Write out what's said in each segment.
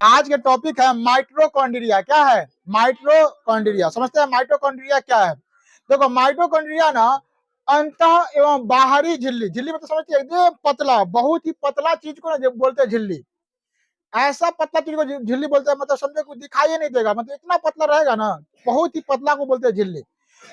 आज के टॉपिक है माइटोकॉन्ड्रिया। क्या है माइटोकॉन्ड्रिया? समझते हैं माइटोकॉन्ड्रिया क्या है? देखो माइटोकॉन्ड्रिया ना अंतः एवं बाहरी झिल्ली, झिल्ली मतलब समझते हैं एकदम पतला, बहुत ही पतला चीज को ना बोलते हैं झिल्ली। ऐसा पतला चीज को झिल्ली बोलते हैं, मतलब समझे कुछ दिखाई ही नहीं देगा, मतलब इतना पतला रहेगा ना, बहुत ही पतला को बोलते हैं झिल्ली।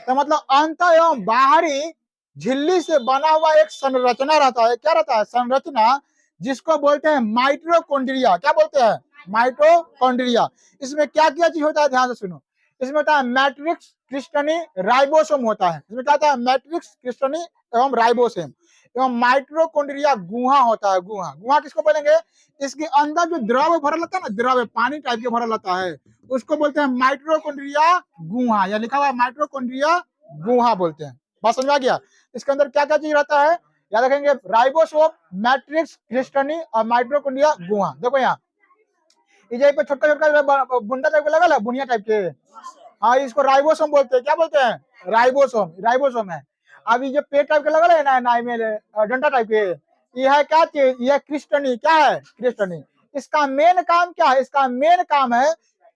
तो मतलब अंतः एवं बाहरी झिल्ली से बना हुआ एक संरचना रहता है। क्या रहता है? संरचना, जिसको बोलते हैं माइटोकॉन्ड्रिया। क्या बोलते हैं? माइटोकॉन्ड्रिया। इसमें क्या क्या चीज होता है, ध्यान से सुनो। इसमें होता है मैट्रिक्स, क्रिस्टनी, राइबोसोम होता है। इसमें क्या होता है? मैट्रिक्स, क्रिस्टनी एवं राइबोसोम एवं माइटोकॉन्ड्रिया गुहा होता है। गुहा, गुहा किसको बोलेंगे? इसके अंदर जो द्रव भरा रहता है ना, द्रव पानी टाइप के भरा रहता है, उसको बोलते हैं माइटोकॉन्ड्रिया गुहा, या लिखा हुआ है माइटोकॉन्ड्रिया गुहा बोलते हैं। बात समझ आ गया? इसके अंदर क्या क्या चीज रहता है, याद रखेंगे। राइबोसोम, मैट्रिक्स, क्रिस्टनी और माइटोकॉन्ड्रिया गुहा। देखो यहाँ ये पे छोटा छोटा बुंदा टाइप का लगा है, बुनिया टाइप के। हाँ, इसको राइबोसोम बोलते हैं। क्या बोलते हैं? राइबोसोम, राइबोसोम है। अभी जो पेट टाइप के लगा है ना, नाई में डंडा टाइप के, ये है क्या चीज? ये क्रिस्टनी। क्या है? क्रिस्टनी। इसका मेन काम क्या है? इसका मेन काम है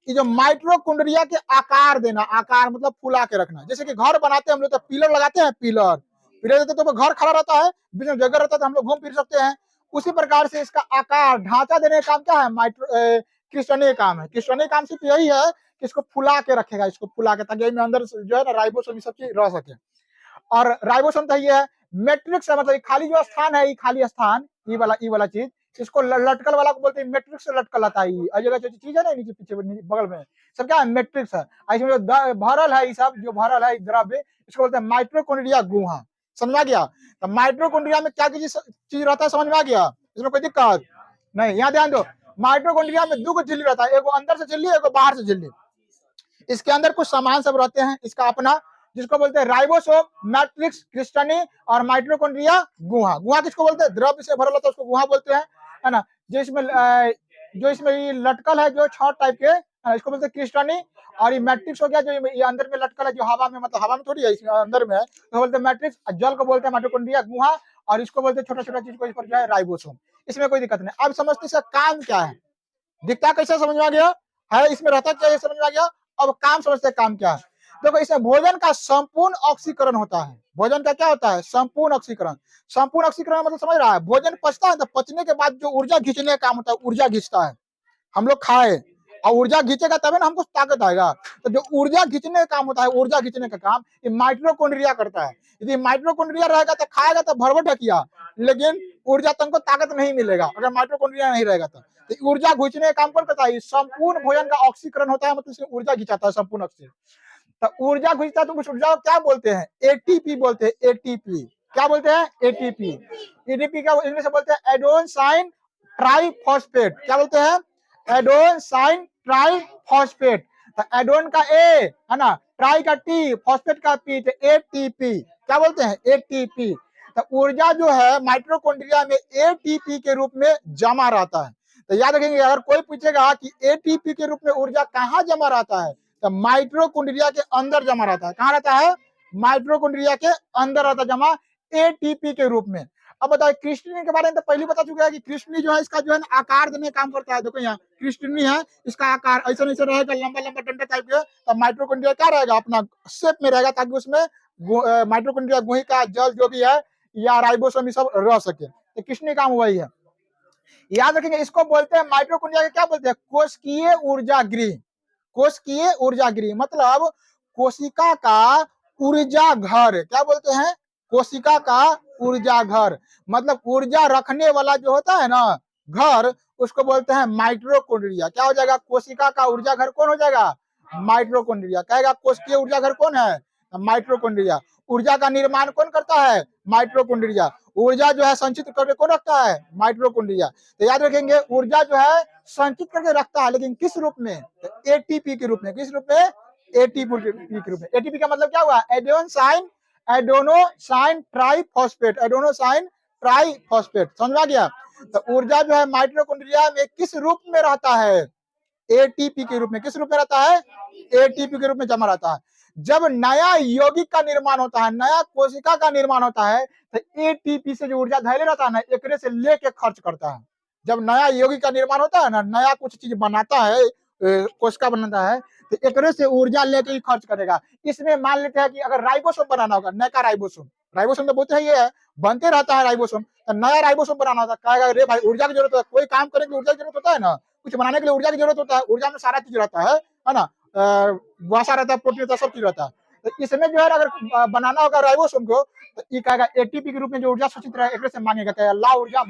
कि जो माइटोकॉन्ड्रिया के आकार देना। आकार मतलब फुला के रखना। जैसे कि घर बनाते हैं हम लोग, तो पिलर लगाते हैं, पिलर पिलर देते तो घर खड़ा रहता है, बीच में जगह रहता है, तो हम लोग घूम फिर सकते हैं। उसी प्रकार से इसका आकार, ढांचा देने का काम क्या है? क्रिस्टनी काम है। क्रिस्टनी काम सिर्फ यही है कि इसको फुला के रखेगा, इसको फुला के, ताकि इसमें अंदर जो है ना राइबोसोम सब चीज रह सके। और राइबोसोम तो ये है। मैट्रिक्स है, मतलब खाली जो स्थान है, ये खाली स्थान, ये वाला चीज, इसको लटकल वाला को बोलते हैं। मैट्रिक्स से लटकल आता है। ये जगह जो चीज है ना, नीचे पीछे बगल में, सब क्या है? मैट्रिक्स है। इसमें जो भरल है, ये सब जो भरल है द्रव्य, इसको बोलते हैं माइटोकॉन्ड्रिया गुहा। समझ आ गया? तो माइटोकॉन्ड्रिया में क्या चीज रहता है, समझ में आ गया? इसमें कोई दिक्कत नहीं। यहाँ ध्यान दो, माइटोकॉन्ड्रिया में दो झिल्ली रहता है, एगो अंदर से झिल्ली, एगो बाहर से झिल्ली। इसके अंदर कुछ सामान सब रहते हैं इसका अपना, जिसको बोलते हैं राइबोसोम, मैट्रिक्स, क्रिस्टनी और माइटोकॉन्ड्रिया गुहा। गुहा किसको बोलते हैं? द्रव्य से भरल होता है, उसको गुहा बोलते हैं, है ना। जो इसमें ये लटकल है, जो छड़ टाइप के, इसको बोलते हैं क्रिस्टनी। और ये मैट्रिक्स हो गया, जो ये अंदर में लटकल है, जो हवा में, मतलब हवा में थोड़ी है, इसमें अंदर में है, तो बोलते हैं मैट्रिक्स। जल को बोलते हैं माइटोकॉन्ड्रिया गुहा, और इसको बोलते हैं छोटा छोटा चीज को, इस पर जो है राइबोसोम। इसमें कोई दिक्कत नहीं। अब समझते इसका काम क्या है, दिखता कैसे, समझ में आ गया है? इसमें रहता क्या है, समझ में आ गया? अब काम समझते हैं काम क्या है। देखो, इसमें भोजन का संपूर्ण ऑक्सीकरण होता है। भोजन का क्या होता है? संपूर्ण ऑक्सीकरण। संपूर्ण ऑक्सीकरण मतलब समझ रहा है? भोजन पचता है, तो पचने के बाद जो ऊर्जा खींचने का काम होता है, ऊर्जा खींचता है। हम लोग खाए और ऊर्जा खींचेगा तभी ना हमको ताकत आएगा। तो जो ऊर्जा खींचने का काम होता है, ऊर्जा खींचने का काम ये माइटोकॉन्ड्रिया करता है। यदि माइटोकॉन्ड्रिया रहेगा तो खाएगा तो भरभट किया, लेकिन ऊर्जा, तुमको ताकत नहीं मिलेगा अगर माइटोकॉन्ड्रिया नहीं रहेगा तो। ऊर्जा खींचने का काम कौन करता है? संपूर्ण भोजन का ऑक्सीकरण होता है, मतलब ऊर्जा खिंचाता है, संपूर्ण ऑक्सीकरण। तो ऊर्जा खींचता है, तो उस ऊर्जा को क्या बोलते हैं? एटीपी बोलते हैं। एटीपी क्या बोलते हैं? एटीपी। एटीपी का इंग्लिश में बोलते हैं एडेनोसाइन ट्राइफॉस्फेट। क्या बोलते हैं? Adenosine triphosphate. तो एडोन का ए है ना, ट्राई का टी, फॉस्फेट का पी, तो एटीपी। क्या बोलते हैं? एटीपी। तो ऊर्जा जो है माइटोकॉन्ड्रिया में एटीपी के रूप में जमा रहता है। तो याद रखेंगे, अगर कोई पूछेगा कि एटीपी के रूप में ऊर्जा कहाँ जमा रहता है, तो माइटोकॉन्ड्रिया के अंदर जमा रहता है। कहाँ रहता है? माइटोकॉन्ड्रिया के अंदर रहता है जमा, एटीपी के रूप में। अब बताओ क्रिस्टनी के बारे में तो पहले बता चुका है कि क्रिस्टनी जो है, इसका जो है आकार देने का काम करता है। देखो यहाँ क्रिस्टनी है, इसका आकार ऐसा ऐसा रहेगा, लंबा लंबा डंडा टाइप का। तो माइटोकॉन्ड्रिया क्या रहेगा? अपना शेप में रहेगा, ताकि उसमें माइटोकॉन्ड्रिया गुहिका जल जो भी है या राइबोसोम सब रह सके। तो क्रिस्टनी काम वही है। याद रखेंगे, इसको बोलते हैं माइटोकॉन्ड्रिया के क्या बोलते हैं? कोशिकीय ऊर्जा गृह। कोशिकीय ऊर्जा गृह मतलब कोशिका का ऊर्जा घर। क्या बोलते हैं? कोशिका का ऊर्जा घर, मतलब ऊर्जा रखने वाला जो होता है ना घर, उसको बोलते हैं माइटोकॉन्ड्रिया। क्या हो जाएगा? कोशिका का ऊर्जा घर कौन हो जाएगा? माइटोकॉन्ड्रिया। कहेगा कोशिकीय ऊर्जा घर कौन है? माइटोकॉन्ड्रिया। ऊर्जा का निर्माण कौन करता है? माइटोकॉन्ड्रिया। ऊर्जा जो है संचित करके कौन रखता है? माइटोकॉन्ड्रिया। तो याद रखेंगे, ऊर्जा जो है संचित करके रखता है, लेकिन किस रूप में? एटीपी के रूप में। किस रूप में? एटीपी के रूप में। एटीपी का मतलब क्या हुआ? Adenosine triphosphate. Adenosine triphosphate. समझ आ गया? तो ऊर्जा जो है माइटोकॉन्ड्रिया में किस रूप में रहता है? एटीपी के रूप में। किस रूप में रहता है? एटीपी के रूप में जमा रहता है। जब नया यौगिक का निर्माण होता है, नया कोशिका का निर्माण होता है, तो एटीपी से जो ऊर्जा धैर्य रहता है ना, एक से लेके खर्च करता है। जब नया यौगिक का निर्माण होता है ना, नया कुछ चीज बनाता है, कोशिका बनाता है, तो एक से ऊर्जा लेके ही खर्च करेगा। इसमें मान लेते हैं कि अगर राइबोसोम बनाना होगा, नया राइबोसोम, राइबोसोम तो बोलते हैं ये है, बनते रहता है राइबोसोम, तो नया राइबोसोम बनाना होता है, कहेगा अरे भाई ऊर्जा की जरूरत है, कोई काम करने के लिए ऊर्जा की जरूरत होता है ना, कुछ बनाने के लिए ऊर्जा की जरूरत होता है, ऊर्जा में सारा चीज रहता है ना, वसा रहता है, प्रोटीन रहता है, सब चीज रहता है। तो इसमें जो है अगर बनाना होगा राइबोसोम को, तो ये कहेगा एटीपी के रूप में जो ऊर्जा सूचित रहे एक से मांगेगा, कहेगा ला ऊर्जा,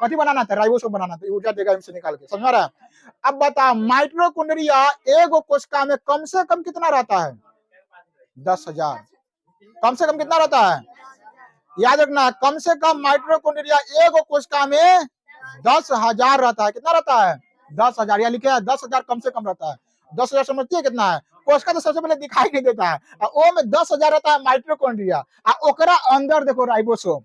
कथी बनाना था, राइबोसोम बनाना था, ऊर्जा देगा इनसे निकाल के, समझ रहा है। अब बता, माइटोकॉन्ड्रिया एगो कोशिका में कम से कम कितना रहता है? 10,000। कम से कम कितना रहता है? याद रखना, कम से कम माइटोकॉन्ड्रिया एगो कोशिका में 10,000 रहता है। कितना रहता है? 10,000। या लिखे है 10,000 कम से कम रहता है। 10,000 समझती है कितना है? कोशिका तो सबसे पहले दिखाई नहीं देता है, वो में 10,000 रहता है माइटोकॉन्ड्रिया, ओकरा अंदर देखो राइबोसोम,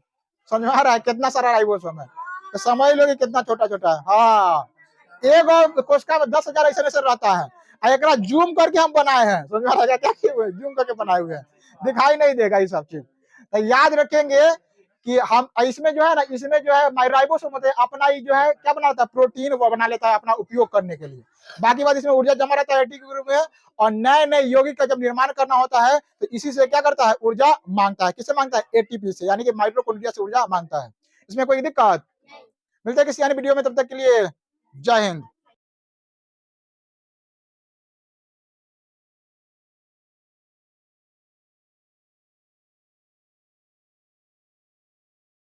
समझ में आ रहा है कितना सारा राइबोसोम है, तो समझ लो कि कितना छोटा छोटा है। हाँ, एक कोशिका में 10,000 ऐसे ऐसे रहता है, एक जूम करके हम बनाए हैं, समझ में आ रहा है क्या किए हुए, जूम करके बनाए हुए हैं, दिखाई नहीं देगा ये सब चीज। तो याद रखेंगे कि हम इसमें जो है ना, इसमें जो है राइबोसोम होते हैं, अपना ही जो है क्या बनाता है, प्रोटीन वो बना लेता है अपना उपयोग करने के लिए। बाकी बात इसमें ऊर्जा जमा रहता है एटीपी के रूप में, और नए नए यौगिक का जब निर्माण करना होता है तो इसी से क्या करता है, ऊर्जा मांगता है। किससे मांगता है? एटीपी से, यानी कि माइटोकॉन्ड्रिया से ऊर्जा मांगता है। इसमें कोई दिक्कत? मिलते हैं किसी अन्य वीडियो में, तब तक के लिए जय हिंद।